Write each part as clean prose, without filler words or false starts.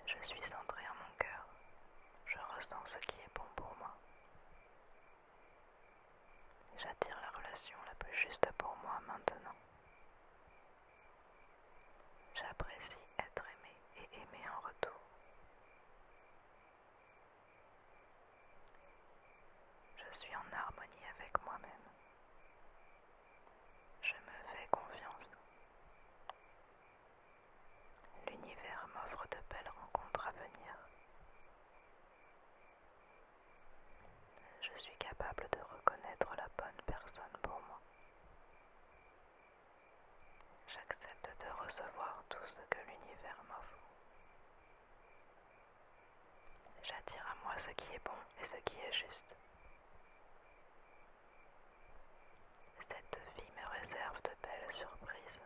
Je suis centré en mon cœur. Je ressens ce qui est bon pour moi. J'attire la relation la plus juste pour moi maintenant. J'apprécie être aimé et aimé en retour. Je suis en harmonie avec moi-même. Je me fais confiance. L'univers m'offre de belles rencontres à venir. Je suis capable de reconnaître la bonne personne pour moi. J'accepte de recevoir tout ce que l'univers m'offre. J'attire à moi ce qui est bon et ce qui est juste. Cette vie me réserve de belles surprises.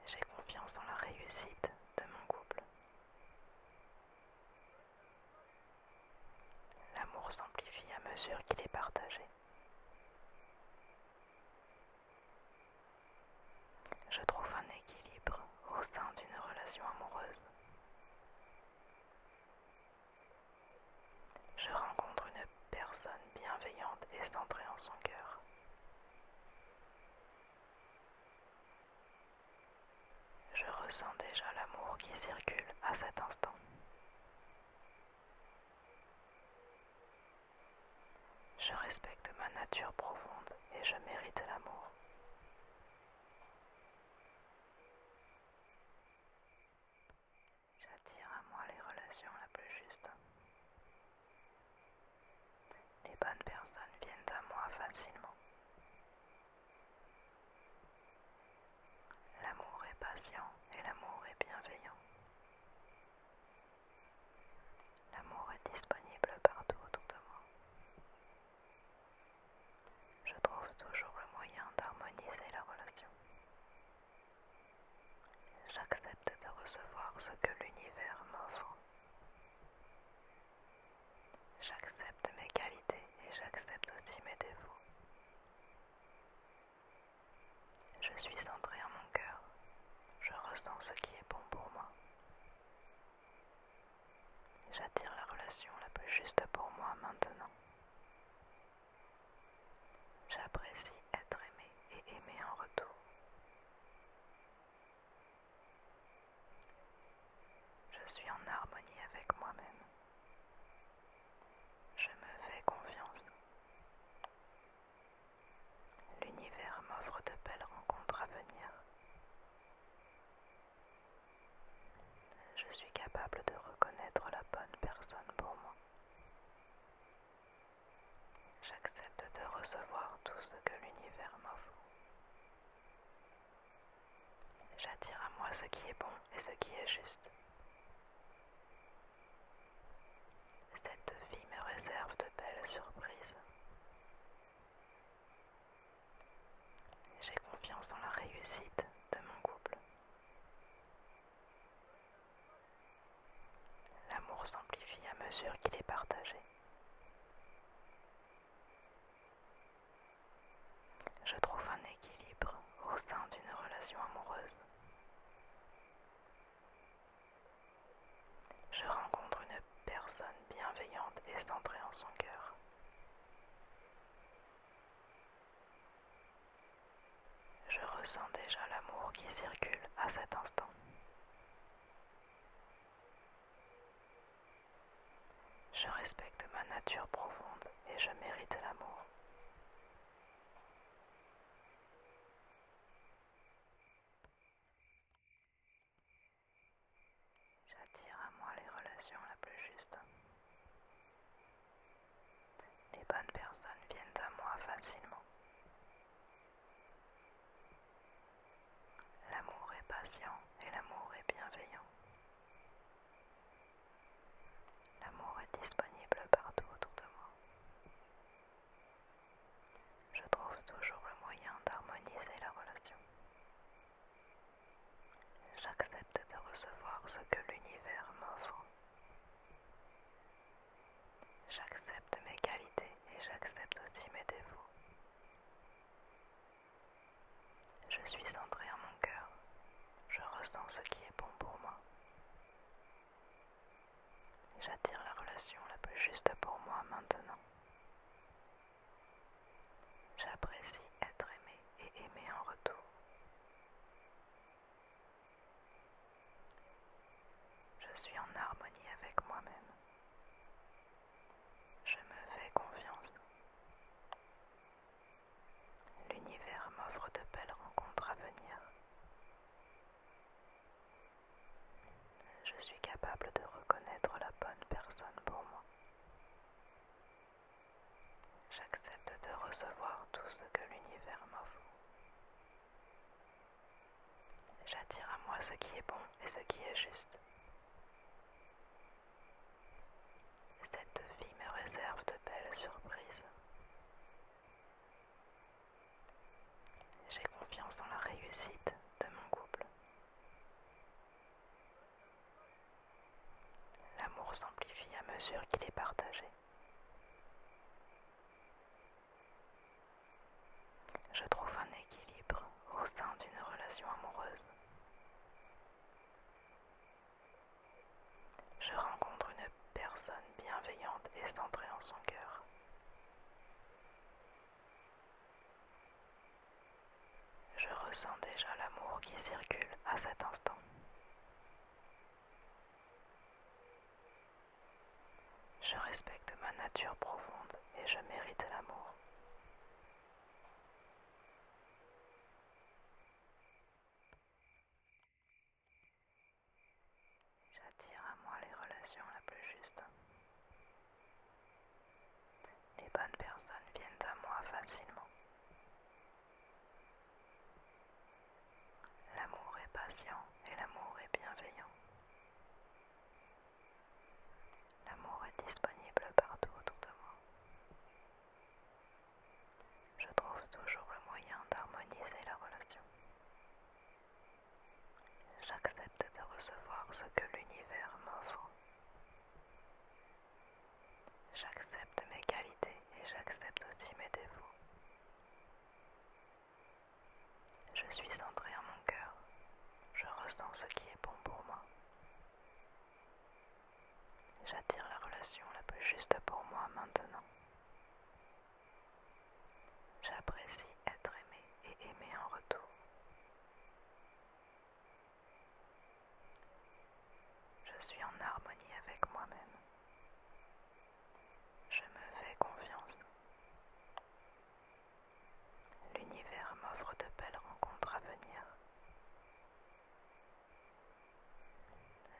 J'ai confiance en la réussite de mon couple. L'amour s'amplifie à mesure qu'il est partagé. Je trouve un équilibre au sein d'une relation amoureuse. Je rencontre une personne bienveillante et centrée en son cœur. Je ressens déjà l'amour qui circule à cet instant. Je respecte ma nature profonde et je mérite l'amour. J'attire à moi les relations la plus justes. Les bonnes personnes viennent à moi facilement. L'amour est patient et l'amour est bienveillant. L'amour est disponible partout autour de moi. Je trouve toujours le moyen d'harmoniser la relation. J'accepte de recevoir ce que l'univers m'offre. J'accepte mes qualités et j'accepte aussi mes défauts. Je suis centré en mon cœur. Je ressens ce qui est bon pour moi. J'attire la relation la plus juste pour moi maintenant. J'apprécie être aimé et aimé en retour. Je suis en harmonie avec moi-même. Je me fais confiance. L'univers m'offre de belles rencontres à venir. Je suis capable de reconnaître la bonne personne pour moi. J'accepte de recevoir tout ce que l'univers m'offre. J'attire à moi ce qui est bon et ce qui est juste. Cette vie me réserve de belles surprises. J'ai confiance en la réussite de mon couple. L'amour s'amplifie à mesure qu'il est partagé. Je trouve un équilibre au sein d'une relation amoureuse. Je rencontre une personne bienveillante et centrée en son cœur. Je ressens déjà l'amour qui circule à cet instant. Je respecte ma nature profonde et je mérite l'amour. J'attire à moi les relations la plus justes. Les bonnes personnes viennent à moi facilement. L'amour est patient et l'amour est bienveillant. L'amour est disponible partout autour de moi. Je trouve toujours le moyen d'harmoniser la relation. J'accepte de recevoir ce que l'univers m'offre. J'accepte mes qualités et j'accepte aussi mes défauts. Je suis centré en mon cœur. Je ressens ce qui est bon pour moi. J'attire la relation la plus juste pour moi maintenant. J'apprécie être aimé et aimé en retour. Je suis en harmonie avec moi-même. Je me fais confiance. L'univers m'offre de belles rencontres à venir. Je suis capable de reconnaître la bonne personne pour moi. J'accepte de recevoir tout ce que l'univers m'offre. J'attire à moi ce qui est bon et ce qui est juste. Cette vie me réserve de belles surprises. J'ai confiance en la réussite de mon couple. L'amour s'amplifie à mesure qu'il est partagé. Je trouve un équilibre au sein d'une relation amoureuse. Je rencontre une personne bienveillante et centrée en son cœur. Je ressens déjà l'amour qui circule à cet instant. Je respecte ma nature profonde et je mérite l'amour. J'attire à moi les relations la plus juste. Les bonnes personnes viennent à moi facilement. L'amour est patient et l'amour est bienveillant. L'amour est disponible partout autour de moi. Je trouve toujours le moyen d'harmoniser la relation. J'accepte de recevoir ce que l'univers m'offre. J'accepte mes qualités et j'accepte aussi mes défauts. Je suis centrée en mon cœur. Je ressens ce qui est bon pour moi. J'attire la relation la plus juste pour moi maintenant. J'apprécie être aimé et aimé en retour. Je suis en harmonie avec moi-même. Je me fais confiance. L'univers m'offre de belles rencontres à venir.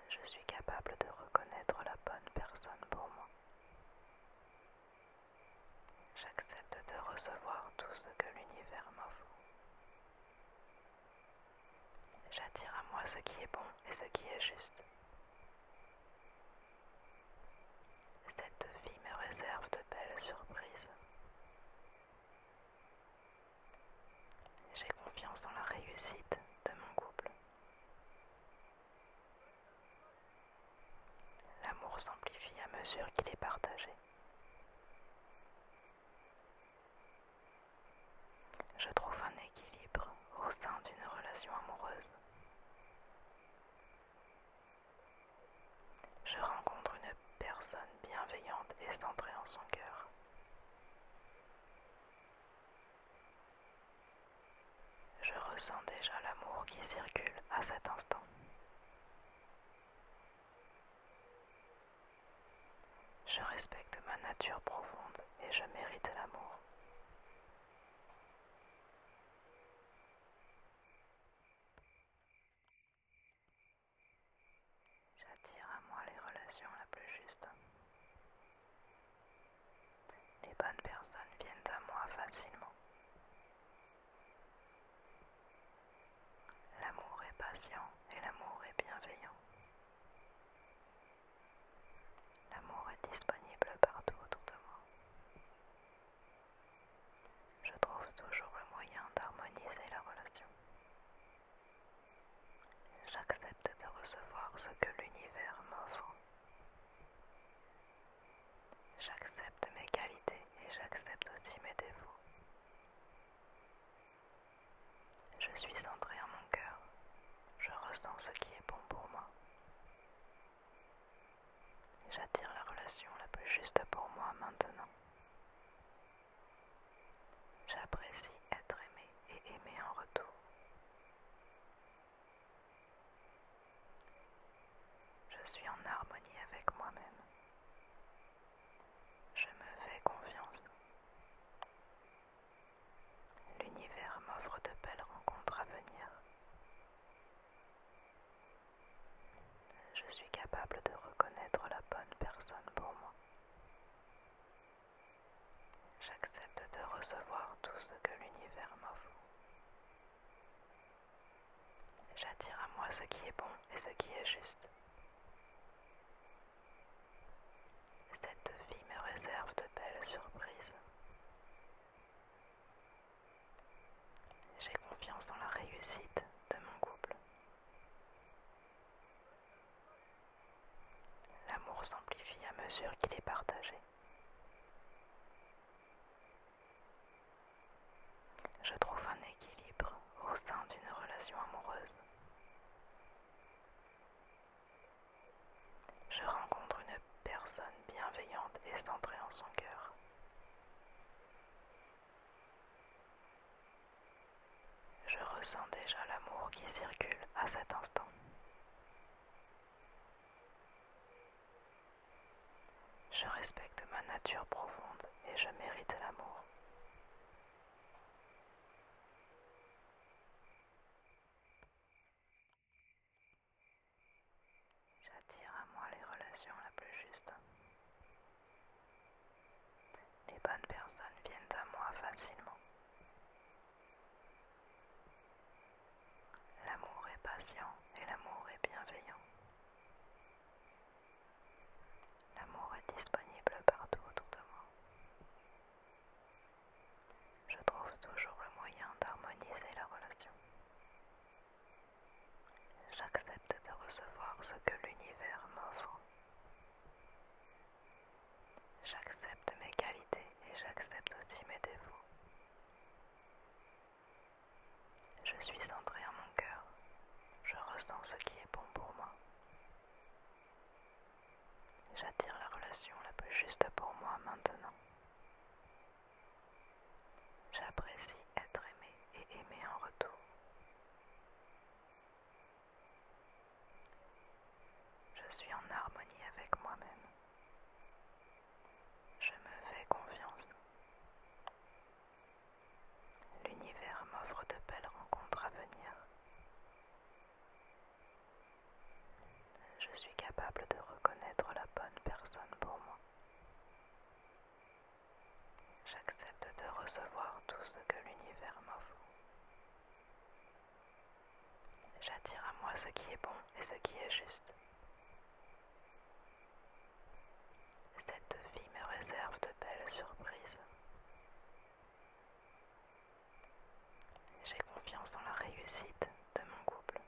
Je suis capable de reconnaître la bonne personne pour moi. J'accepte de recevoir tout ce que l'univers m'offre. J'attire à moi ce qui est bon et ce qui est juste. Cette vie me réserve de belles surprises. J'ai confiance en la réussite de mon couple. L'amour s'amplifie à mesure qu'il est partagé. Je trouve un équilibre au sein d'une relation amoureuse. Je rencontre une personne bienveillante et centrée en son cœur. Je ressens déjà l'amour qui circule à cet instant. Je respecte ma nature profonde et je mérite l'amour. J'attire à moi les relations la plus juste. Les bonnes personnes viennent à moi facilement. L'amour est patient et l'amour est bienveillant. L'amour est disponible partout autour de moi. Je trouve toujours le moyen d'harmoniser la relation. J'accepte de recevoir ce que l'univers m'offre. J'accepte mes qualités et j'accepte aussi mes défauts. Je suis centrée en mon cœur. Je ressens ce qui est bon pour moi. J'attire la relation la plus juste pour moi maintenant. J'apprécie être aimé et aimé en retour. Je suis en harmonie avec moi-même. Je me fais confiance. L'univers m'offre de belles rencontres à venir. Je suis capable de reconnaître la bonne personne pour moi. J'accepte de recevoir tout ce que l'univers m'offre. J'attire à moi ce qui est bon et ce qui est juste. Cette vie me réserve de belles surprises. J'ai confiance en la réussite de mon couple. L'amour s'amplifie à mesure qu'il est partagé. Je trouve un équilibre au sein d'une relation amoureuse. Je rencontre une personne bienveillante et centrée en son cœur. Je ressens déjà l'amour qui circule à cet instant. Je respecte ma nature profonde et je mérite l'amour. J'attire à moi les relations la plus juste. Les bonnes personnes viennent à moi facilement. L'amour est patient et l'amour est bienveillant. L'amour est disponible partout autour de moi. Je trouve toujours le moyen d'harmoniser la relation. J'accepte de recevoir ce que l'univers m'offre. J'accepte mes qualités et j'accepte aussi mes défauts. Je suis centrée en mon cœur. Je ressens ce qui est bon pour moi. J'attire la relation la plus juste pour moi maintenant. J'apprécie être aimé et aimé en retour. Je suis en harmonie avec moi-même. Je me fais confiance. L'univers m'offre de belles rencontres à venir. Je suis capable de reconnaître la bonne personne pour moi. J'accepte de recevoir tout ce que l'univers m'offre. J'attire à moi ce qui est bon et ce qui est juste. Cette vie me réserve de belles surprises. J'ai confiance en la réussite de mon couple.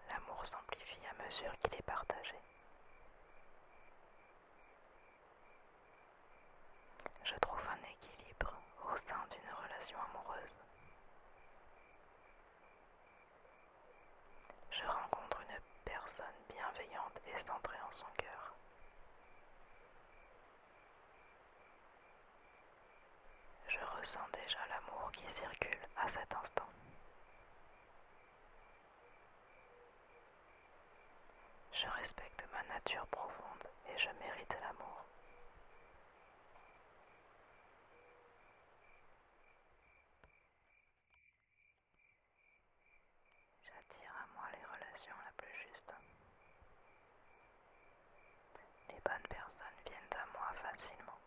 L'amour s'amplifie à mesure qu'il est partagé. Je trouve un équilibre au sein d'une relation amoureuse. Je rencontre une personne bienveillante et centrée en son cœur. Je ressens déjà l'amour qui circule à cet instant. Je respecte ma nature profonde et je mérite l'amour. J'attire à moi les relations la plus juste. Les bonnes personnes viennent à moi facilement.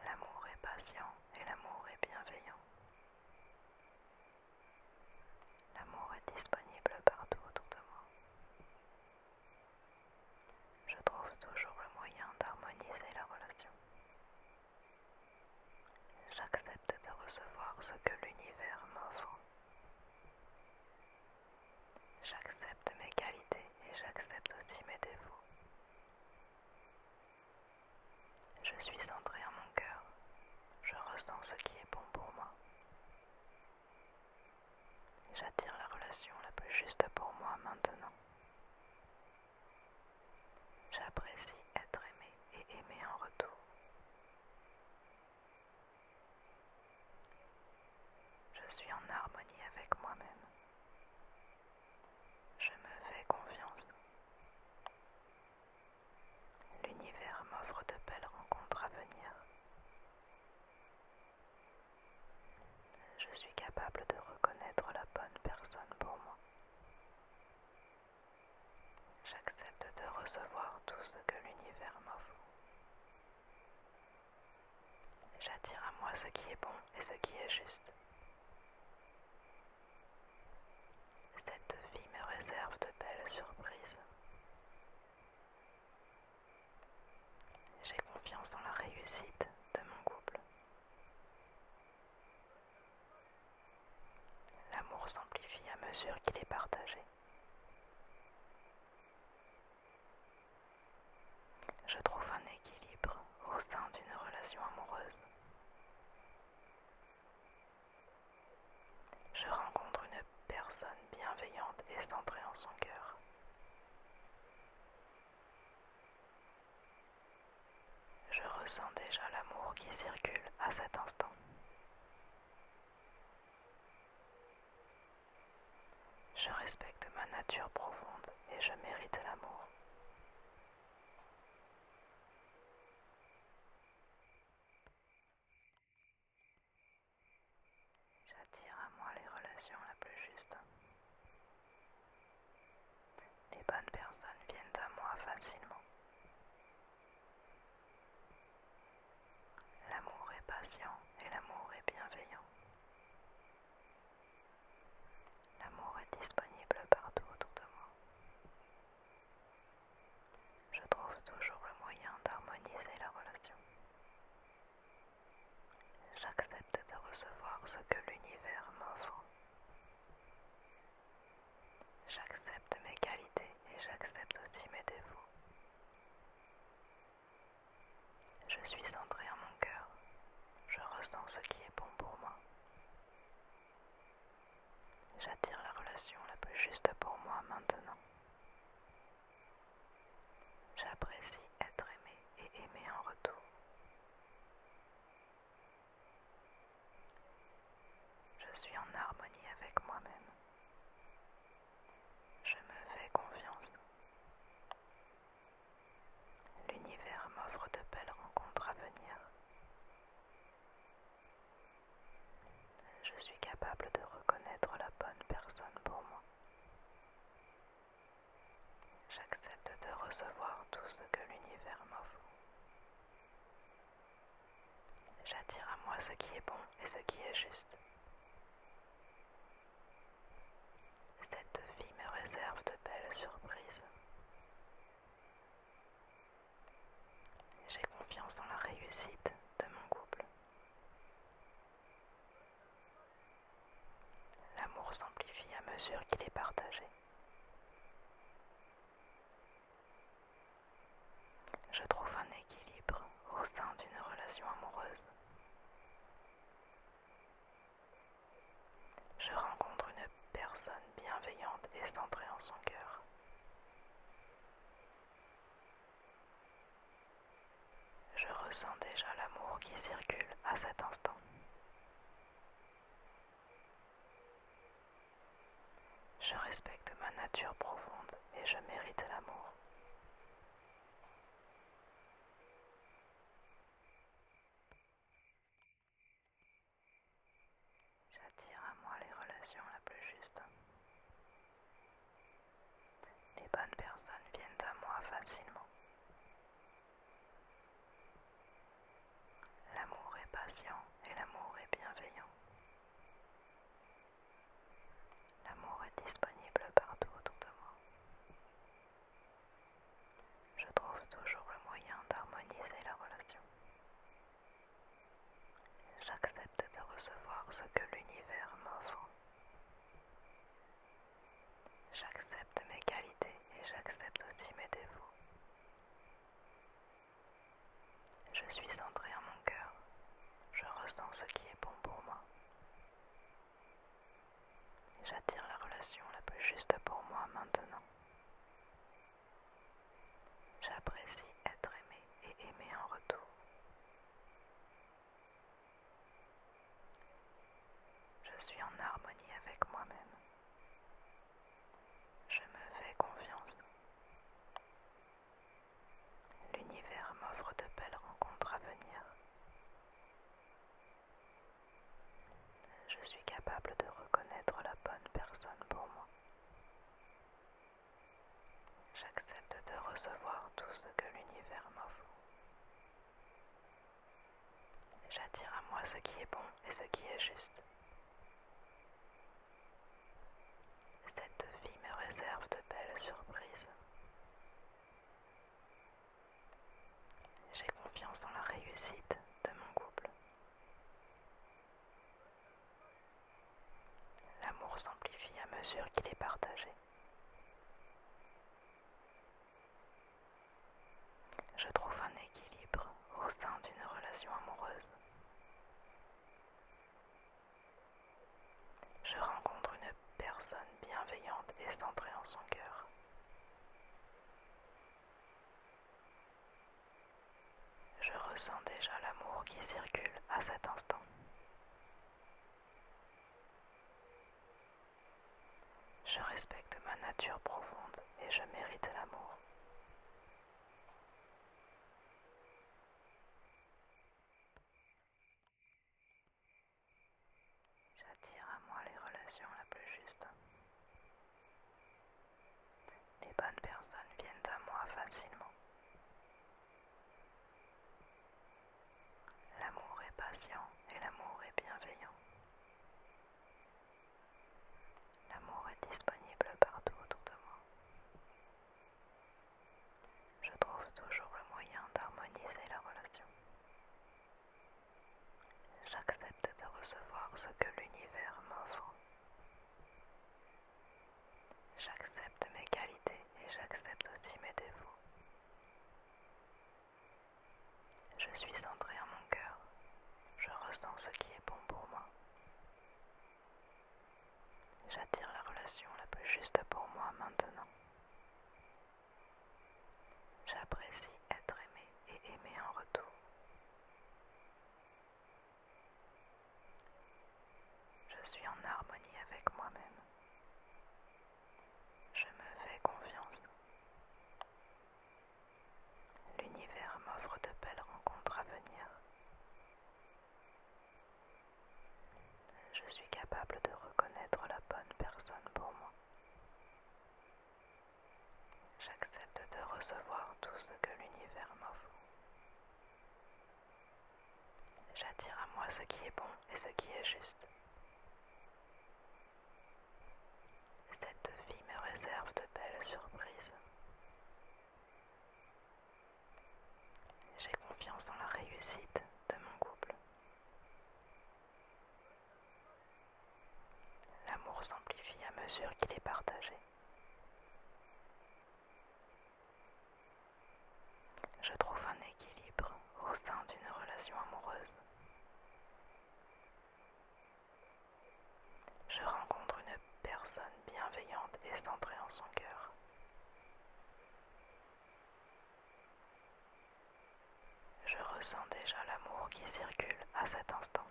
L'amour est patient et l'amour est bienveillant. L'amour est disponible partout autour de moi. Je trouve toujours le moyen d'harmoniser la relation. J'accepte de recevoir ce que l'univers m'offre. J'accepte mes qualités et j'accepte aussi mes défauts. Je suis centrée en mon cœur. Je ressens ce qui est bon pour moi. J'attire la relation la plus juste pour moi maintenant. J'apprécie être aimé et aimé en retour. Je suis en harmonie avec moi-même. Je me fais confiance. L'univers m'offre de belles rencontres à venir. Je suis capable de reconnaître la bonne personne pour moi. J'accepte de recevoir tout ce que l'univers m'offre. J'attire à moi ce qui est bon et ce qui est juste. Cette vie me réserve de belles surprises. J'ai confiance en la réussite de mon couple. L'amour s'amplifie à mesure qu'il est partagé. Je trouve un équilibre au sein d'une relation amoureuse. Je rencontre une personne bienveillante et centrée en son cœur. Je ressens déjà l'amour qui circule à cet instant. Je respecte ma nature profonde et je mérite l'amour. J'attire à moi les relations la plus juste. Les bonnes personnes viennent à moi facilement. L'amour est patient et l'amour est bienveillant. L'amour est disponible partout autour de moi. Je trouve toujours le moyen d'harmoniser la relation. J'accepte de recevoir ce que l'univers m'offre. J'accepte mes qualités et j'accepte aussi mes défauts. Je suis centrée en mon cœur. Je ressens ce qui est bon pour moi. J'attire la relation la plus juste pour moi maintenant. J'apprécie être aimé et aimé en retour. Je suis en harmonie avec moi-même. Je me fais confiance. L'univers m'offre de belles rencontres à venir. Je suis capable de reconnaître la bonne personne pour moi. J'accepte de recevoir tout ce que l'univers m'offre. J'attire à moi ce qui est bon et ce qui est juste. Cette vie me réserve de belles surprises. J'ai confiance en la réussite de mon couple. L'amour s'amplifie à mesure qu'il est partagé. Je trouve un équilibre au sein d'une relation amoureuse. Je rencontre une personne bienveillante et centrée en son cœur. Je ressens déjà l'amour qui circule à cet instant. Je respecte ma nature profonde et je mérite l'amour. J'attire à moi les relations la plus juste. Les bonnes personnes viennent à moi facilement. L'amour est patient et l'amour est bienveillant. L'amour est disponible partout autour de moi. Je trouve toujours le moyen d'harmoniser la relation. J'accepte de recevoir ce que l'univers m'offre. J'accepte mes qualités et j'accepte aussi mes défauts. Je suis centrée en mon cœur. Je ressens dans ce qui est bon pour moi. J'attire la relation la plus juste pour moi maintenant. J'apprécie être aimé et aimé en retour. Je suis en harmonie avec moi-même. Je me fais confiance. L'univers m'offre de belles rencontres à venir. Je suis capable de reconnaître la bonne personne pour moi. J'accepte de recevoir tout ce que l'univers m'offre. J'attire à moi ce qui est bon et ce qui est juste. Cette vie me réserve de belles surprises. J'ai confiance en la réussite de mon couple. L'amour s'amplifie à mesure qu'il est partagé. Je trouve un équilibre au sein d'une relation amoureuse. Je rencontre une personne bienveillante et centrée en son cœur. Je ressens déjà l'amour qui circule à cet instant. Je respecte ma nature profonde et je mérite l'amour. J'attire à moi les relations la plus juste. Les bonnes personnes viennent à moi facilement. L'amour est patient et l'amour est bienveillant. L'amour est disponible partout autour de moi. Je trouve toujours le moyen d'harmoniser la relation. J'accepte de recevoir ce que l'univers m'offre. J'accepte mes qualités et j'accepte aussi mes défauts. Je suis centré en mon cœur. Je ressens ce qui est bon pour moi. J'attire la relation la plus juste pour moi maintenant. J'apprécie être aimé et aimé en retour. Je suis en harmonie avec moi-même. Je me fais confiance. L'univers m'offre de belles rencontres à venir. Je suis capable de reconnaître la bonne personne pour moi. J'accepte de recevoir tout ce que l'univers m'offre. J'attire à moi ce qui est bon et ce qui est juste. Cette vie me réserve de belles surprises. J'ai confiance en la réussite de mon couple. L'amour s'amplifie à mesure qu'il est partagé. Je trouve un équilibre au sein d'une relation amoureuse. Je rencontre une personne bienveillante et centrée en son cœur. Je ressens déjà l'amour qui circule à cet instant.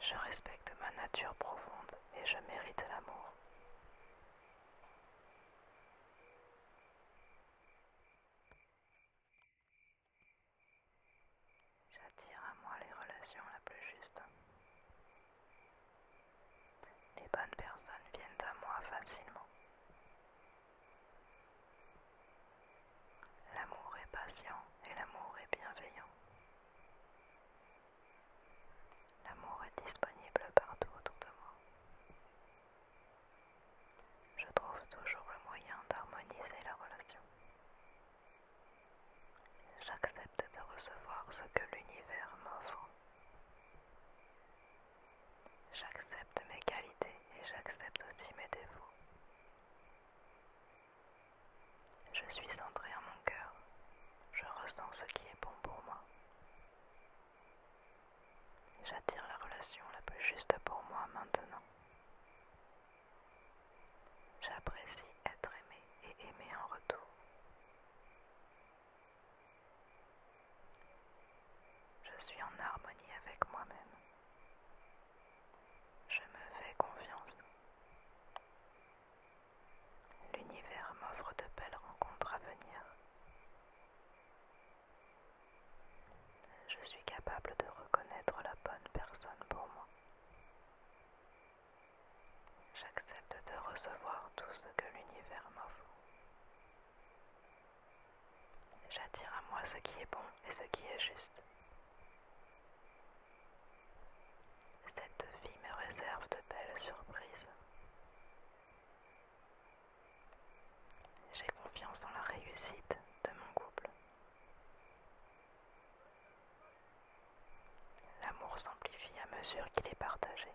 Je respecte ma nature profonde et je mérite l'amour. J'attire à moi les relations la plus juste. Les bonnes personnes viennent à moi facilement. L'amour est patient et l'amour est bienveillant. L'amour est disponible partout autour de moi. J'attire la relation la plus juste pour moi maintenant. J'apprécie être aimé et aimé en retour. Je suis en harmonie avec moi-même. Je me fais confiance. L'univers m'offre de belles rencontres à venir. Je suis capable de reconnaître la bonne personne pour moi. J'accepte de recevoir tout ce que l'univers m'offre. J'attire à moi ce qui est bon et ce qui est juste. Cette vie me réserve de belles surprises. J'ai confiance en la réussite de mon couple. L'amour s'amplifie à mesure qu'il est partagé.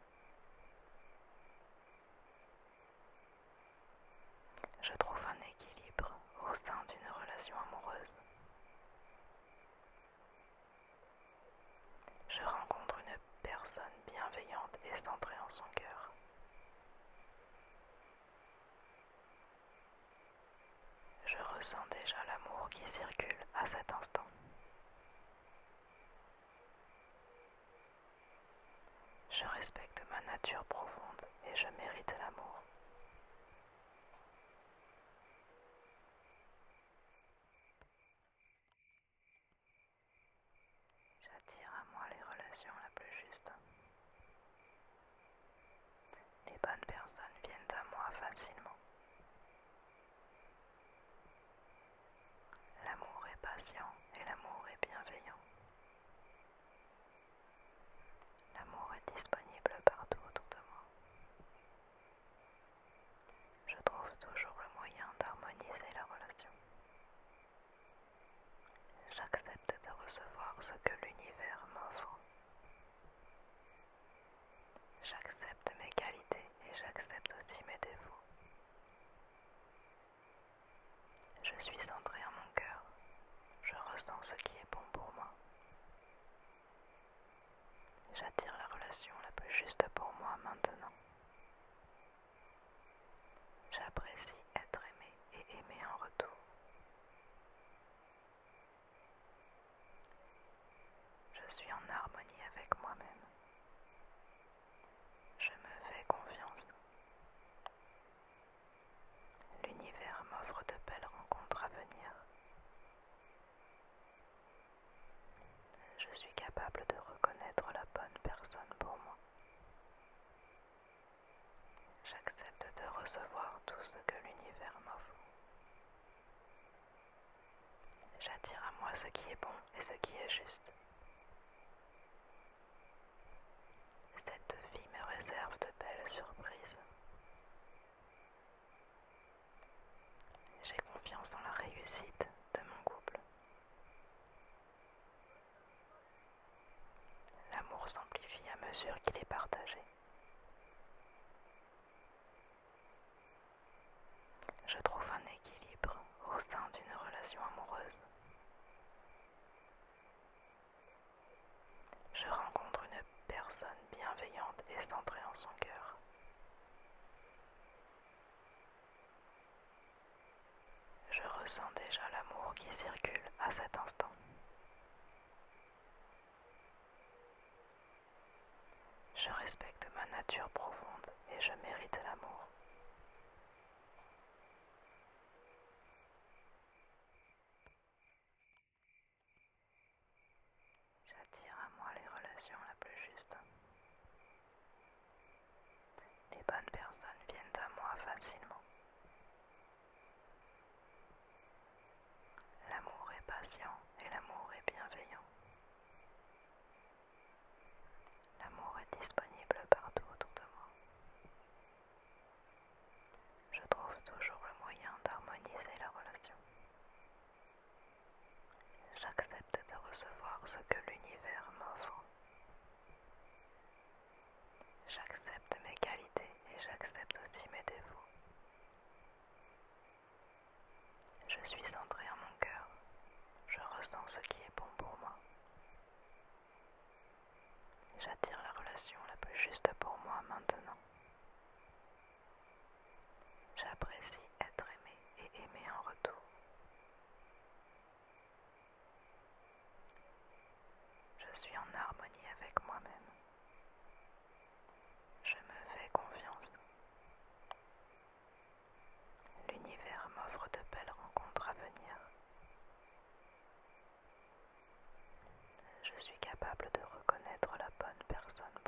Je trouve un équilibre au sein d'une relation amoureuse. Je rencontre une personne bienveillante et centrée en son cœur. Je ressens déjà l'amour qui circule à cet instant. Je respecte ma nature profonde et je mérite l'amour. J'attire à moi les relations la plus juste. Les bonnes personnes viennent à moi facilement. L'amour est patient et l'amour est bienveillant. L'amour est disponible partout autour de moi. Je trouve toujours le moyen d'harmoniser la relation. J'accepte de recevoir ce que l'univers m'offre. J'accepte mes qualités et j'accepte aussi mes défauts. Je suis centrée en mon cœur. Je ressens ce qui est bon pour moi. J'attire la relation la plus juste pour moi maintenant. J'apprécie être aimé et aimé en retour. Je suis en harmonie avec moi-même. Je me fais confiance. L'univers m'offre de belles rencontres à venir. Je suis capable de reconnaître la bonne personne pour moi. J'accepte de recevoir tout ce que l'univers m'offre. J'attire à moi ce qui est bon et ce qui est juste. Cette vie me réserve de belles surprises. J'ai confiance en la réussite de mon couple. L'amour s'amplifie à mesure qu'il est partagé. Je trouve un équilibre au sein d'une relation amoureuse. Je rencontre une personne bienveillante et centrée en son cœur. Je ressens déjà l'amour qui circule à cet instant. Je respecte ma nature profonde et je mérite l'amour. J'attire à moi les relations la plus juste. Les bonnes personnes viennent à moi facilement. L'amour est patient et l'amour est bienveillant. L'amour est disponible partout autour de moi. Je trouve toujours le moyen d'harmoniser la relation. J'accepte de recevoir ce que l'univers m'offre. J'accepte mes qualités et j'accepte aussi mes défauts. Je suis centrée en mon cœur. Je ressens ce qui est bon pour moi. J'attire la relation la plus juste pour moi maintenant. J'apprécie être aimé et aimé en retour. Je suis en harmonie avec moi-même. Je me fais confiance. L'univers m'offre de belles rencontres à venir. Je suis capable de reconnaître la bonne personne